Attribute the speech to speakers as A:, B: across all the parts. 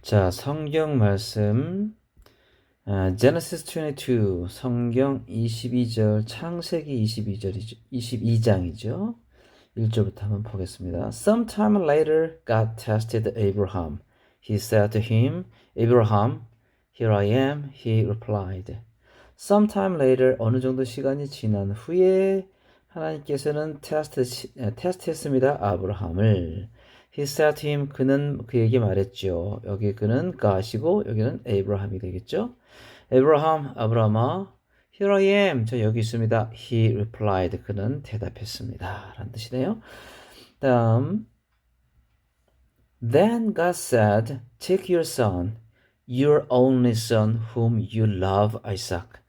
A: 자, 성경 말씀, Genesis 22, 성경 22절, 창세기 22절이죠. 22장이죠. 1절부터 한번 보겠습니다. Sometime later, God tested Abraham. He said to him, Abraham, here I am, he replied. Sometime later, 어느 정도 시간이 지난 후에 하나님께서는 테스트했습니다. 아브라함을. He said to him, 그는 그에게 말했죠. 여기 그는 God이고 여기는 Abraham이 되겠죠. Abraham, 아브라함아, here I am, 저 여기 있습니다. He replied, 그는 대답했습니다. 라는 뜻이네요. 다음, Then God said, take your son, your only son whom you love, Isaac,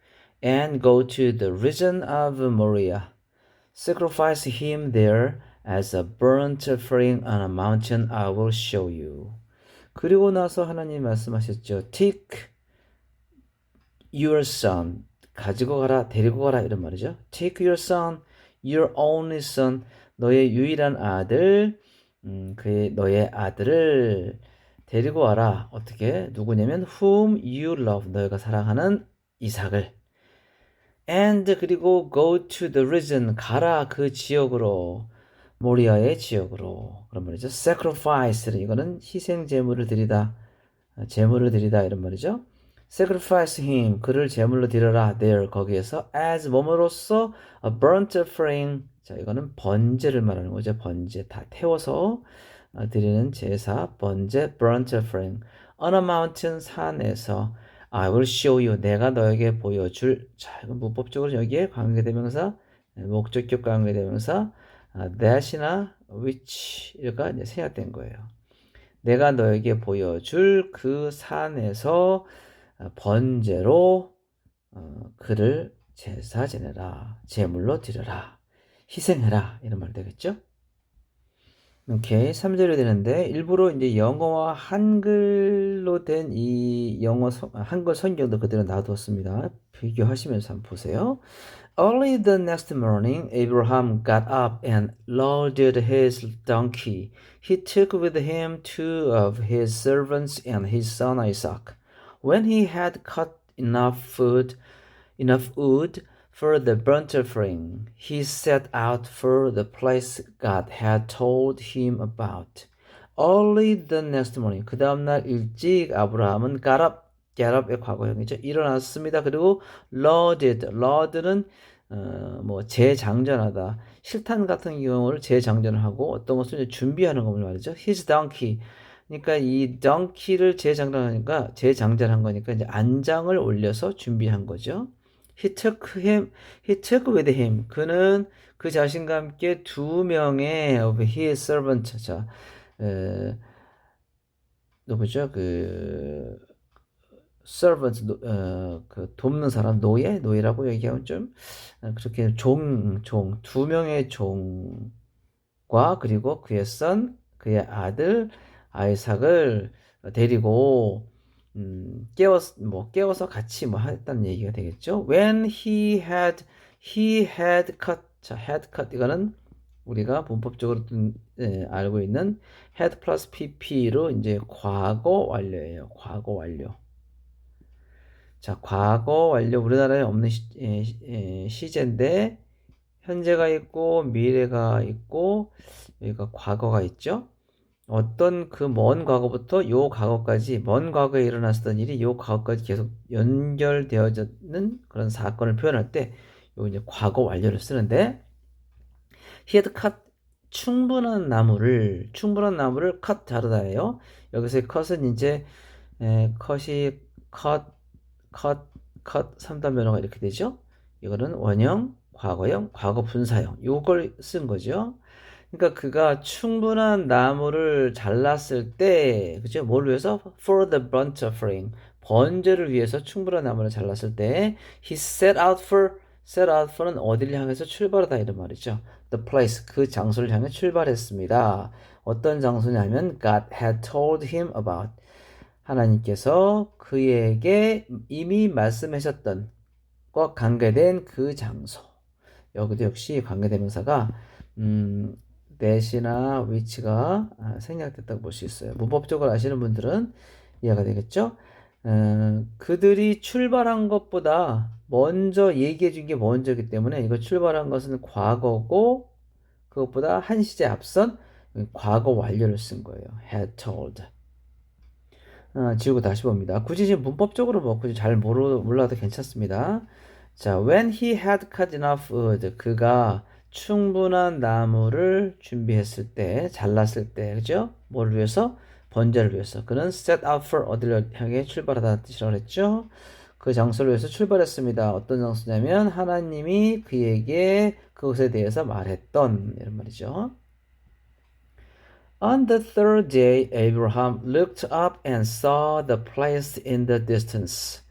A: and go to the region of Moriah. Sacrifice him there as a burnt offering on a mountain I will show you. 그리고 나서 하나님 말씀하셨죠. Take your son. 가지고 가라, 데리고 가라 이런 말이죠. Take your son, your only son. 너의 유일한 아들, 너의 아들을 데리고 와라. 어떻게? 누구냐면 whom you love. 너희가 사랑하는 이삭을. And 그리고 go to the region. 가라 그 지역으로. 모리아의 지역으로. 그런 말이죠. sacrifice. 이거는 희생 제물을 드리다. 제물을 드리다 이런 말이죠. sacrifice him. 그를 제물로 드려라. there. 거기에서 as 몸으로써 a burnt offering. 자, 이거는 번제를 말하는 거죠. 번제. 다 태워서 드리는 제사. 번제. burnt offering. on a mountain. 산에서. I will show you. 내가 너에게 보여줄. 자, 이건 문법적으로 여기에 관계대명사, 목적격 관계대명사, that이나 which가 이제 생략된 거예요. 내가 너에게 보여줄 그 산에서 번제로 그를 제사 지내라. 제물로 드려라. 희생해라. 이런 말 되겠죠? 오케이. 3절이 되는데 일부러 이제 영어와 한글로 된 이 한글 성경도 그대로 놔두었습니다. 비교하시면서 한번 보세요. Early the next morning, Abraham got up and loaded his donkey. He took with him two of his servants and his son Isaac. When he had cut enough wood for the burnt offering, he set out for the place God had told him about. Early the next morning, 그 다음날 일찍 아브라함은 get up의 과거형이죠. 일어났습니다. 그리고 load는 재장전하다. 실탄 같은 경우를 재장전을 하고 어떤 것을 준비하는 것을 말이죠. His donkey. 그러니까 이 donkey를 재장전한 거니까 이제 안장을 올려서 준비한 거죠. He took with him. 그는 그 자신과 함께 두 명의 of his servant. 자, 누구죠? servant, 그 돕는 사람, 노예라고 얘기하면 좀 그렇게 두 명의 종과 그리고 그의 아들 아이삭을 데리고 깨워서 같이 했다는 얘기가 되겠죠. When he had cut. 자, had cut 이거는 우리가 문법적으로 알고 있는 had 플러스 pp로 이제 과거 완료예요. 과거 완료. 자, 과거 완료 우리나라에 없는 시제인데 현재가 있고 미래가 있고 여기가 과거가 있죠. 어떤 그 먼 과거부터 요 과거까지 먼 과거에 일어났었던 일이 요 과거까지 계속 연결되어지는 그런 사건을 표현할 때 요 이제 과거 완료를 쓰는데 he had cut 충분한 나무를 cut 자르다예요. 여기서의 cut은 이제 컷이 cut 3단 변화가 이렇게 되죠. 이거는 원형, 과거형, 과거 분사형 요걸 쓴 거죠. 그러니까 그가 충분한 나무를 잘랐을 때, 그죠? 뭘 위해서? For the burnt offering. 번제를 위해서 충분한 나무를 잘랐을 때, he set out for는 어디를 향해서 출발하다 이런 말이죠. The place, 그 장소를 향해 출발했습니다. 어떤 장소냐면, God had told him about. 하나님께서 그에게 이미 말씀하셨던 것 관계된 그 장소. 여기도 역시 관계대명사가 that이나 which가 생략됐다고 볼 수 있어요. 문법적으로 아시는 분들은 이해가 되겠죠? 그들이 출발한 것보다 먼저 얘기해 준 게 먼저이기 때문에 이거 출발한 것은 과거고 그것보다 한 시제 앞선 과거 완료를 쓴 거예요. had told. 지우고 다시 봅니다. 굳이 지금 문법적으로 뭐 굳이 잘 몰라도 괜찮습니다. 자, when he had cut enough wood, 그가 충분한 나무를 준비했을 때, 잘랐을 때, 그죠? 뭘 위해서? 번제를 위해서. 그는 set out for 어디를 향해 출발하다는 뜻이라고 했죠? 그 장소를 위해서 출발했습니다. 어떤 장소냐면 하나님이 그에게 그것에 대해서 말했던 이런 말이죠. On the third day, Abraham looked up and saw the place in the distance.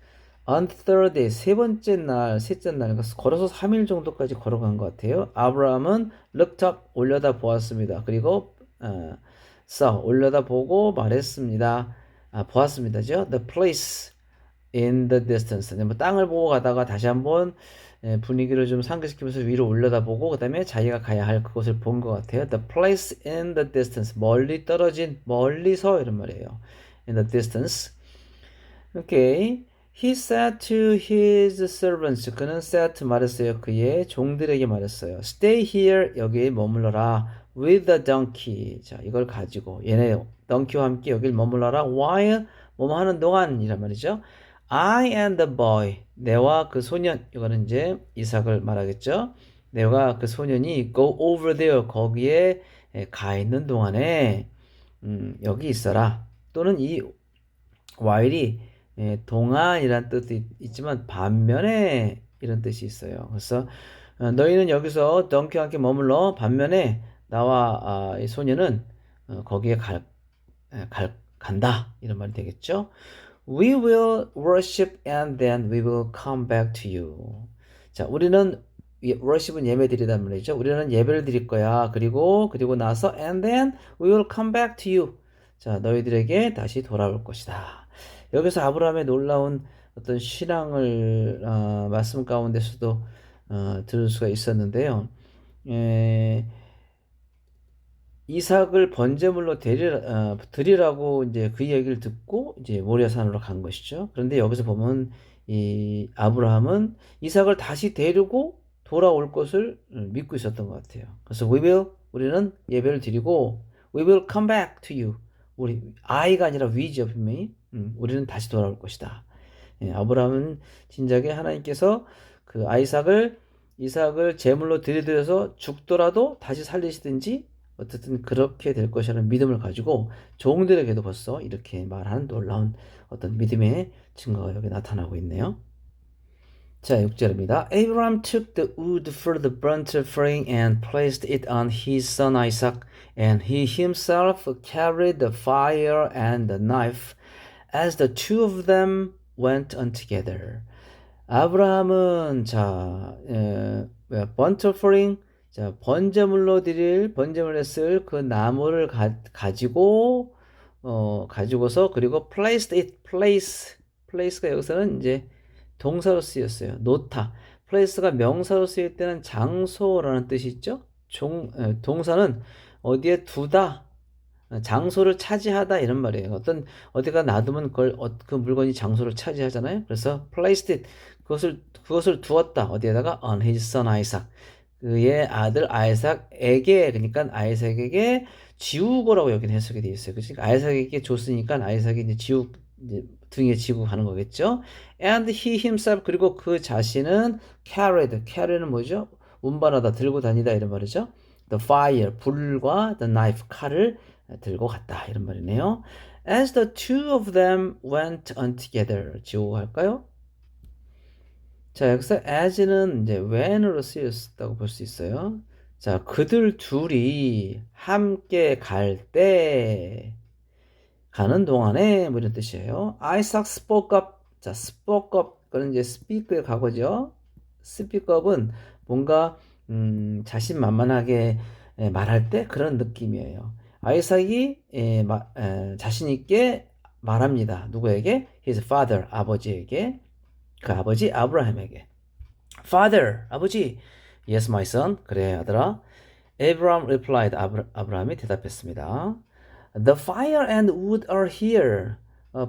A: On the third day, 세 번째 날, 셋째 날, 걸어서 3일 정도까지 걸어간 것 같아요. 아브라함은 looked up, 올려다 보았습니다. 그리고 saw, 올려다 보고 말했습니다. 보았습니다죠. The place in the distance. 뭐 땅을 보고 가다가 다시 한번 분위기를 좀 상기시키면서 위로 올려다보고 그 다음에 자기가 가야 할 그곳을 본 것 같아요. The place in the distance. 멀리 떨어진, 멀리서 이런 말이에요. In the distance. 오케이. He said to his servants. 그는 said 말했어요. 그의 종들에게 말했어요. Stay here. 여기 머물러라. With the donkey. 자, 이걸 가지고 얘네 donkey와 함께 여길 머물러라. While 뭐뭐 하는 동안 이란 말이죠. I and the boy. 내와 그 소년. 이거는 이제 이삭을 말하겠죠. 내가 그 소년이 go over there. 거기에 가 있는 동안에 여기 있어라. 또는 이 while이 동안이란 뜻도 있지만 반면에 이런 뜻이 있어요. 그래서 너희는 여기서 덩키와 함께 머물러 반면에 나와 이 소녀는 거기에 간다 이런 말이 되겠죠. We will worship and then we will come back to you. 자, 우리는 worship은 예배드리단 말이죠. 우리는 예배를 드릴 거야. 그리고 나서 and then we will come back to you. 자, 너희들에게 다시 돌아올 것이다. 여기서 아브라함의 놀라운 어떤 신앙을 말씀 가운데서도 들을 수가 있었는데요. 이삭을 번제물로 드리라고 이제 그 얘기를 듣고 이제 모리아산으로 간 것이죠. 그런데 여기서 보면 이 아브라함은 이삭을 다시 데리고 돌아올 것을 믿고 있었던 것 같아요. 그래서 우리는 예배를 드리고 we will come back to you. 우리 I가 아니라 we죠 분명히. 우리는 다시 돌아올 것이다. 아브라함은 진작에 하나님께서 그 이삭을 제물로 드려서 죽더라도 다시 살리시든지 어쨌든 그렇게 될 것이라는 믿음을 가지고 종들에게도 벌써 이렇게 말하는 놀라운 어떤 믿음의 증거가 여기 나타나고 있네요. 자, 6절입니다. Abraham took the wood for the burnt offering and placed it on his son Isaac, and he himself carried the fire and the knife as the two of them went on together. 아브라함은 burnt offering 자, 번제물에 쓸 그 나무를 가지고서 그리고 place가 여기서는 이제 동사로 쓰였어요. 놓다. place가 명사로 쓰일 때는 장소라는 뜻이 있죠. 동사는 어디에 두다, 장소를 차지하다 이런 말이에요. 어디가 놔두면 그 물건이 장소를 차지하잖아요. 그래서 placed it 그것을 두었다. 어디에다가 on his son Isaac. 그의 아들 아이삭에게 그러니까 아이삭에게 지우고라고 여기는 해석이 되어 있어요. 그러니까 아이삭에게 줬으니까 아이삭이 이제 등에 지고 가는 거겠죠. And he himself 그리고 그 자신은 carry는 뭐죠? 운반하다 들고 다니다 이런 말이죠. The fire 불과 the knife 칼을 들고 갔다 이런 말이네요. As the two of them went on together 지우고 갈까요? 자, 여기서 as는 이제 when으로 쓰였다고 볼 수 있어요. 자, 그들 둘이 함께 가는 동안에 뭐 이런 뜻이에요. Isaac spoke up. 자, spoke up. 그건 이제 speak의 과거죠. speak up은 뭔가 자신만만하게 말할 때 그런 느낌이에요. 아이삭이 자신 있게 말합니다. 누구에게? His father, 아버지에게. 그 아버지 아브라함에게. Father, 아버지. Yes, my son. 그래, 아들아. Abraham replied. 아브라함이 대답했습니다. The fire and wood are here.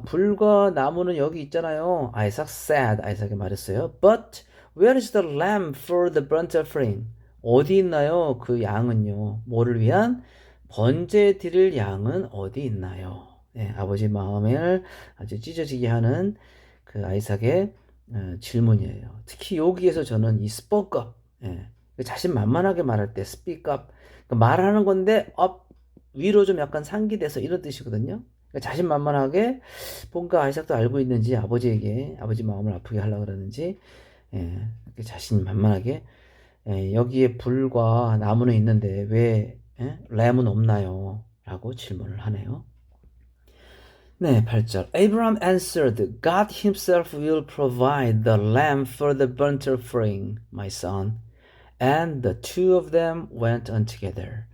A: 불과 나무는 여기 있잖아요. 아이삭 said, 아이삭이 말했어요. But where is the lamb for the burnt offering? 어디 있나요? 그 양은요. 뭐를 위한 번제 드릴 양은 어디 있나요? 네, 아버지 마음을 아주 찢어지게 하는 그 아이삭의 질문이에요. 특히 여기에서 저는 이 spoke up, 예, 자신만만하게 말할 때 speak up, 그러니까 말하는 건데 up, 위로 좀 약간 상기돼서 이런 뜻이거든요. 그러니까 자신만만하게 뭔가 아이삭도 알고 있는지 아버지에게 아버지 마음을 아프게 하려고 그러는지, 예, 자신만만하게, 예, 여기에 불과 나무는 있는데 왜 램은 없나요? 라고 질문을 하네요. 네, 8절. Abraham answered, God himself will provide the lamb for the burnt offering, my son. And the two of them went on together.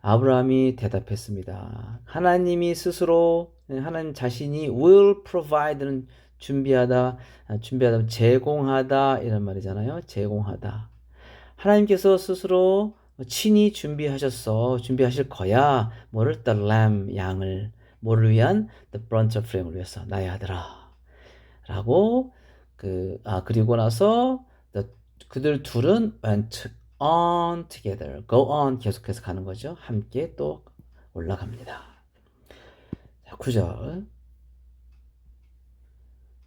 A: 아브라함이 대답했습니다. 하나님이 스스로, 하나님 자신이 will provide는 준비하다, 제공하다 이런 말이잖아요. 제공하다. 하나님께서 스스로 친히 준비하실 거야. 뭐를? The lamb, 양을. 뭐를 위한? The burnt offring을 위해서. 나의 아들아. 라고, 그리고 나서, 그들 둘은 went on together. go on. 계속해서 가는 거죠. 함께 또 올라갑니다. 자, 9절.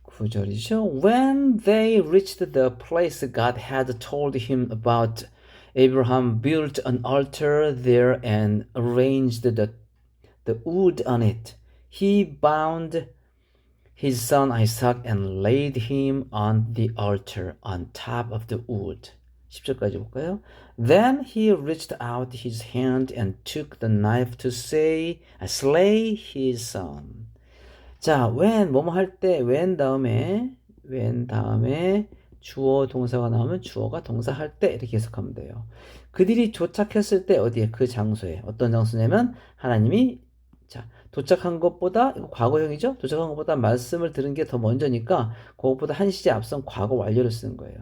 A: 9절이죠. When they reached the place God had told him about, Abraham built an altar there and arranged the wood on it. He bound his son Isaac and laid him on the altar on top of the wood. 10절까지 볼까요? Then he reached out his hand and took the knife to slay his son. 자, when 뭐뭐 할 때 when 다음에 주어 동사가 나오면 주어가 동사 할 때 이렇게 해석하면 돼요. 그들이 도착했을 때 어디에? 그 장소에. 어떤 장소냐면 하나님이 도착한 것보다, 이거 과거형이죠? 도착한 것보다 말씀을 들은 게 더 먼저니까 그것보다 한 시제 앞선 과거 완료를 쓰는 거예요.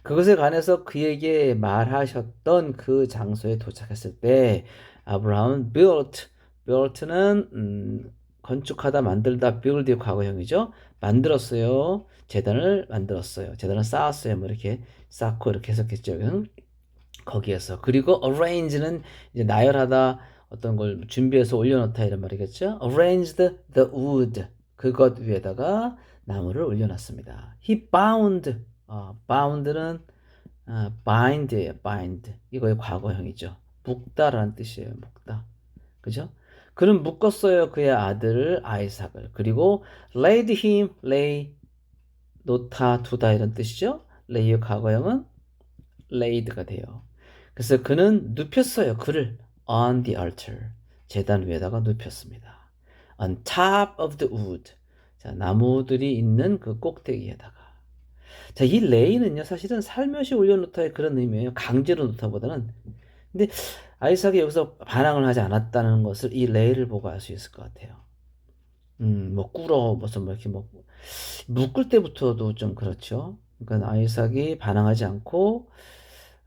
A: 그것에 관해서 그에게 말하셨던 그 장소에 도착했을 때 아브라함은 built는 건축하다, 만들다, build의 과거형이죠. 만들었어요. 재단을 만들었어요. 재단을 쌓았어요. 뭐 이렇게 쌓고 이렇게 해석했죠. 거기에서. 그리고 arrange는 이제 나열하다, 어떤 걸 준비해서 올려놓다 이런 말이겠죠. arranged the wood. 그것 위에다가 나무를 올려놨습니다. he bound는 bind예요. bind. 이거의 과거형이죠. 묶다라는 뜻이에요. 묶다. 그죠? 그는 묶었어요. 그의 아들을 아이삭을. 그리고 laid him, lay, 놓다, 두다 이런 뜻이죠. lay의 과거형은 laid가 돼요. 그래서 그는 눕혔어요. 그를 on the altar. 제단 위에다가 눕혔습니다. on top of the wood. 자, 나무들이 있는 그 꼭대기에다가. 자, 이 lay는요, 사실은 살며시 올려놓다의 그런 의미예요. 강제로 놓다보다는. 근데 아이삭이 여기서 반항을 하지 않았다는 것을 이 lay를 보고 알 수 있을 것 같아요. 뭐 무슨 뭐 이렇게 뭐 묶을 때부터도 좀 그렇죠. 그러니까 아이삭이 반항하지 않고,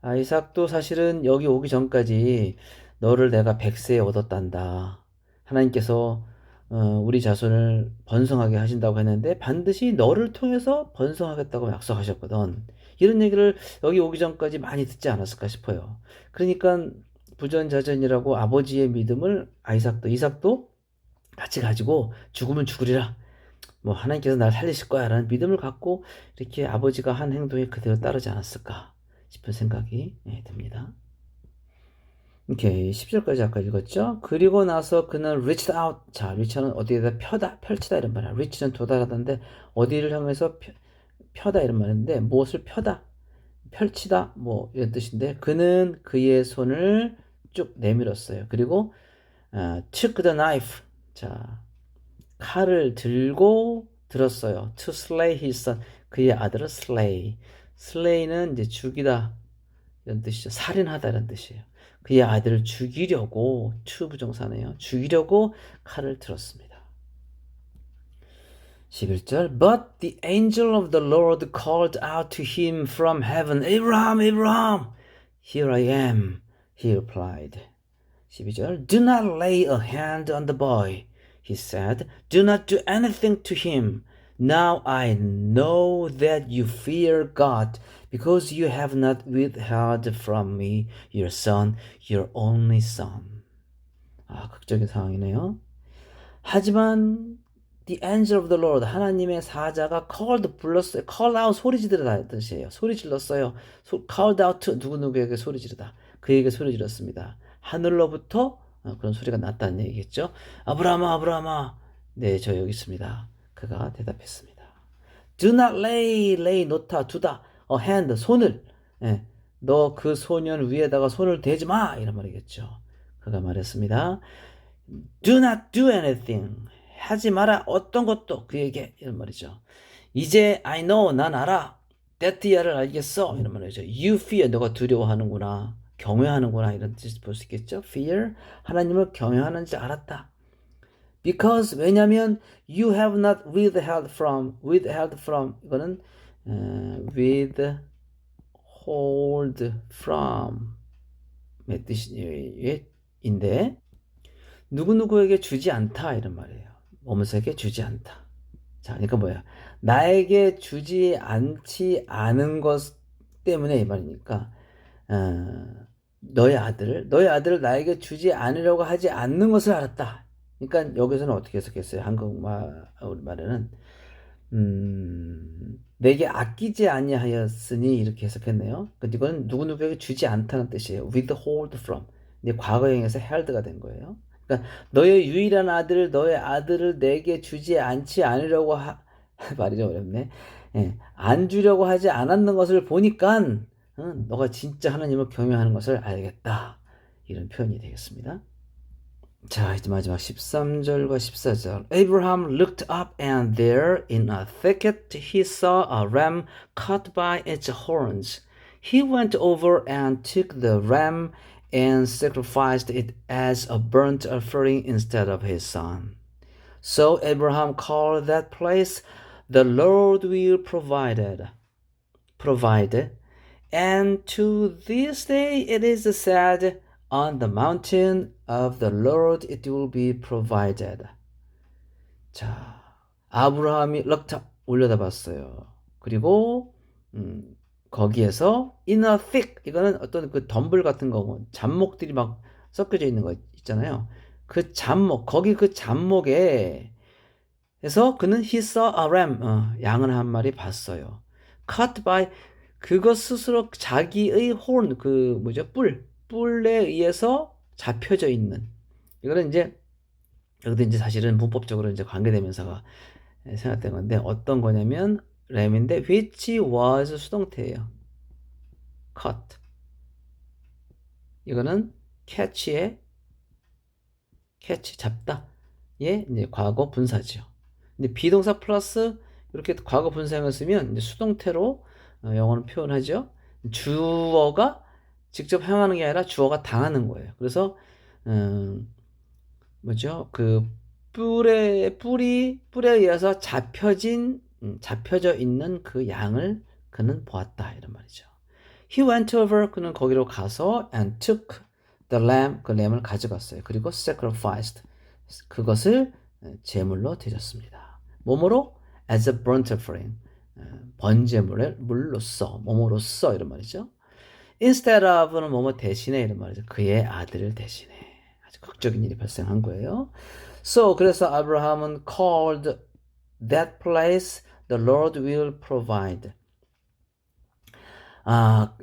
A: 아이삭도 사실은 여기 오기 전까지 너를 내가 100세에 얻었단다. 하나님께서 우리 자손을 번성하게 하신다고 했는데 반드시 너를 통해서 번성하겠다고 약속하셨거든. 이런 얘기를 여기 오기 전까지 많이 듣지 않았을까 싶어요. 그러니까 부전자전이라고 아버지의 믿음을 이삭도 같이 가지고 죽으면 죽으리라. 뭐 하나님께서 날 살리실 거야 라는 믿음을 갖고 이렇게 아버지가 한 행동에 그대로 따르지 않았을까 싶은 생각이 듭니다. 오케이, 10절까지 아까 읽었죠? 그리고 나서 그는 reached out. 자, reach는 어디에다 펼치다 이런 말이야. reach는 도달하다인데 어디를 향해서 펴다 이런 말인데 무엇을 펼치다 뭐 이런 뜻인데 그는 그의 손을 쭉 내밀었어요. 그리고 took the knife. 자, 칼을 들었어요. to slay his son. 그의 아들을 slay는 이제 죽이다 이런 뜻이죠. 살인하다 이런 뜻이에요. 그의 아들을 죽이려고, to 부정사네요. 죽이려고 칼을 들었습니다. 11절. But the angel of the Lord called out to him from heaven, Abraham, Abraham. Here I am, he replied. 12절. Do not lay a hand on the boy. He said, "Do not do anything to him. Now I know that you fear God, because you have not withheld from me your son, your only son." 극적인 상황이네요. 하지만 the angel of the Lord, 하나님의 사자가 called, 불렀어요. call out, 소리 지르다 뜻이에요. 소리 질렀어요. called out to 누구누구에게 소리 지르다. 그에게 소리 질렀습니다. 하늘로부터 그런 소리가 났다는 얘기겠죠. 아브라함아, 아브라함아. 네, 저 여기 있습니다. 그가 대답했습니다. Do not lay, 놓다, 두다. hand, 손을. 예, 너 그 소년 위에다가 손을 대지 마. 이런 말이겠죠. 그가 말했습니다. Do not do anything. 하지 마라. 어떤 것도 그에게. 이런 말이죠. 이제 I know, 난 알아. that야를 알겠어. 이런 말이죠. You fear, 너가 두려워하는구나. 경외하는구나. 이런 뜻을 볼 수 있겠죠. Fear, 하나님을 경외하는지 알았다. Because, 왜냐면 you have not withheld from, 이거는 withhold from 의 뜻인데 누구누구에게 주지 않다 이런 말이에요. 뭐뭐에게 주지 않다. 자, 그러니까 뭐야? 나에게 주지 않지 않은 것 때문에 이 말이니까 너의 아들을 나에게 주지 않으려고 하지 않는 것을 알았다. 그러니까 여기서는 어떻게 해석했어요? 한국말 우리말에는 내게 아끼지 아니하였으니 이렇게 해석했네요. 근데 이건 누구누구에게 주지 않다는 뜻이에요. withhold from. 이제 과거형에서 held가 된 거예요. 그러니까 너의 유일한 아들을, 너의 아들을 내게 주지 않지 않으려고 말이 좀 어렵네. 예, 안 주려고 하지 않았는 것을 보니까 너가 진짜 하나님을 경외하는 것을 알겠다. 이런 표현이 되겠습니다. 자, 이제 마지막 13절과 14절. Abraham looked up and there in a thicket he saw a ram caught by its horns. He went over and took the ram and sacrificed it as a burnt offering instead of his son. So Abraham called that place, "The Lord will provide." And to this day it is said, "On the mountain of the Lord it will be provided." 자, 아브라함이 럭탑 올려다봤어요. 그리고 거기에서 in a thick, 이거는 어떤 그 덤불 같은 거, 잡목들이 막 섞여져 있는 거 있잖아요. 그 잡목, 거기 그 잡목에 해서 그는 he saw a ram, 양을 한 마리 봤어요. cut by, 그것 스스로 자기의 horn, 그 뭐죠? 뿔에 의해서 잡혀져 있는. 이거는 이제 여기도 이제 사실은 문법적으로 이제 관계대명사가 생각된 건데 어떤 거냐면 램인데 which was 수동태예요. cut. 이거는 catch 잡다. 예, 이제 과거 분사죠. 근데 비동사 플러스 이렇게 과거 분사형을 쓰면 이제 수동태로 영어는 표현하죠. 주어가 직접 행하는 게 아니라 주어가 당하는 거예요. 그래서 뭐죠? 그 뿔에 의해서 잡혀져 있는 그 양을 그는 보았다 이런 말이죠. He went over, 그는 거기로 가서 and took the lamb, 그 램을 가져갔어요. 그리고 sacrificed, 그것을 제물로 드렸습니다. 몸으로 as a burnt offering, 번제물로서, 몸으로써 이런 말이죠. Instead of는 뭐뭐 대신에 이런 말이죠. 그의 아들을 대신에. 아주 극적인 일이 발생한 거예요. So, 그래서 아브라함은 called that place, "The Lord will provide."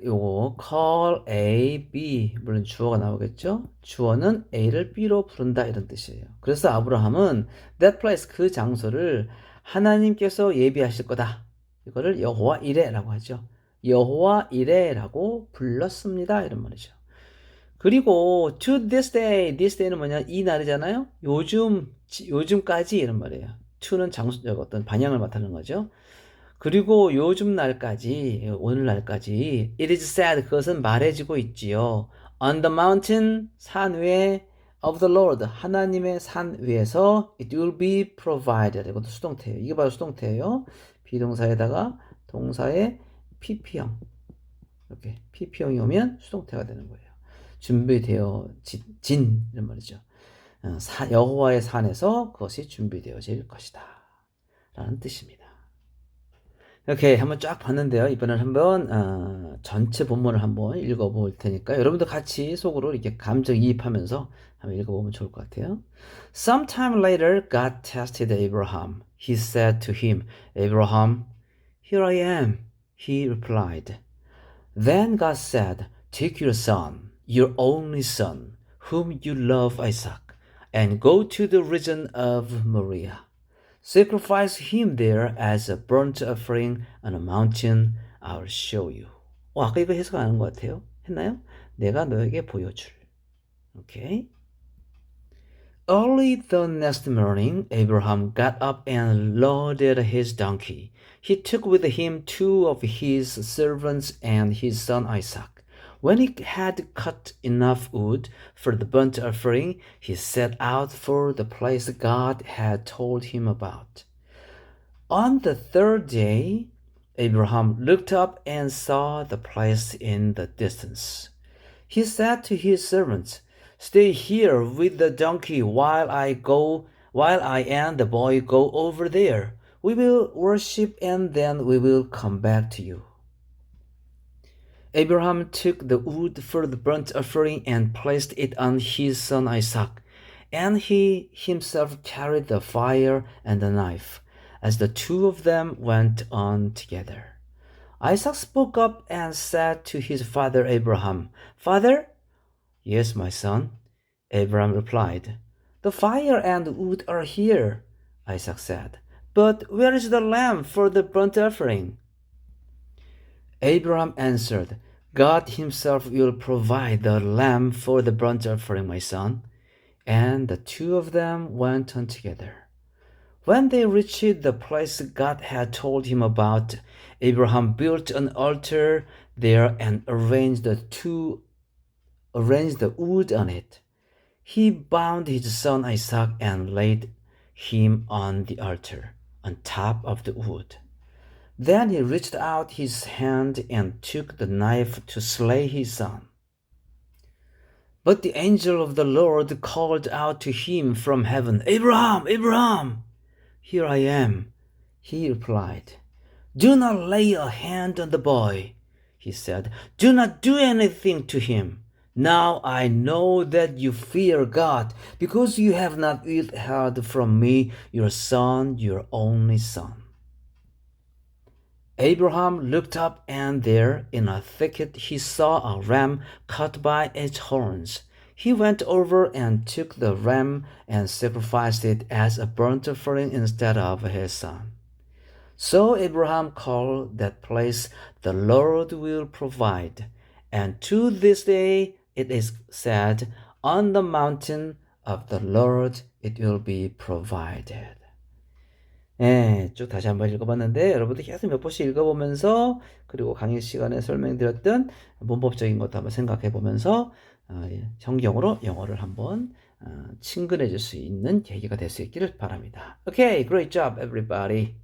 A: 요거 call A, B, 물론 주어가 나오겠죠? 주어는 A를 B로 부른다 이런 뜻이에요. 그래서 아브라함은 that place, 그 장소를 하나님께서 예비하실 거다. 이거를 여호와 이레라고 하죠. 여호와 이레라고 불렀습니다. 이런 말이죠. 그리고 to this day는 뭐냐? 이 날이잖아요. 요즘까지 이런 말이에요. to는 어떤 방향을 나타내는 거죠. 그리고 요즘 날까지, 오늘 날까지 it is said, 그것은 말해지고 있지요. On the mountain, 산 위에 of the Lord, 하나님의 산 위에서 it will be provided. 이것도 수동태예요. 이게 바로 수동태예요. 비동사에다가 동사의 PP형. 이렇게 PP형이 오면 수동태가 되는 거예요. 준비되어진 이런 말이죠. 여호와의 산에서 그것이 준비되어질 것이다 라는 뜻입니다. 이렇게 한번 쫙 봤는데요. 이번엔 한번 전체 본문을 한번 읽어볼 테니까 여러분도 같이 속으로 이렇게 감정이입하면서 한번 읽어보면 좋을 것 같아요. Sometime later, God tested Abraham. He said to him, Abraham, here I am. He replied. Then God said, take your son, your only son, whom you love, Isaac, and go to the region of Moriah. Sacrifice him there as a burnt offering on a mountain I'll show you. 아까 이거 해석 안 한 것 같아요. 했나요? 내가 너에게 보여줄. 오케이. Early the next morning, Abraham got up and loaded his donkey. He took with him 2 of his servants and his son Isaac. When he had cut enough wood for the burnt offering, he set out for the place God had told him about. On the 3rd day, Abraham looked up and saw the place in the distance. He said to his servants, stay here with the donkey while I and the boy go over there. We will worship and then we will come back to you. Abraham took the wood for the burnt offering and placed it on his son Isaac, and he himself carried the fire and the knife, as the 2 of them went on together. Isaac spoke up and said to his father Abraham, Father? Yes, my son, Abraham replied. The fire and wood are here, Isaac said. But where is the lamb for the burnt offering? Abraham answered, God himself will provide the lamb for the burnt offering, my son. And the 2 of them went on together. When they reached the place God had told him about, Abraham built an altar there and arranged the wood on it. He bound his son Isaac and laid him on the altar, on top of the wood. Then he reached out his hand and took the knife to slay his son. But the angel of the Lord called out to him from heaven, Abraham, Abraham! Here I am, he replied. Do not lay a hand on the boy, he said. Do not do anything to him. Now I know that you fear God, because you have not withheld from me your son, your only son. Abraham looked up, and there in a thicket he saw a ram caught by its horns. He went over and took the ram and sacrificed it as a burnt offering instead of his son. So Abraham called that place, the Lord will provide. And to this day it is said, on the mountain of the Lord it will be provided. 네, 쭉 다시 한번 읽어봤는데 여러분들 계속 몇 번씩 읽어보면서 그리고 강의 시간에 설명드렸던 문법적인 것도 한번 생각해보면서 성경으로 영어를 한번 친근해질 수 있는 계기가 될 수 있기를 바랍니다. Okay, great job everybody.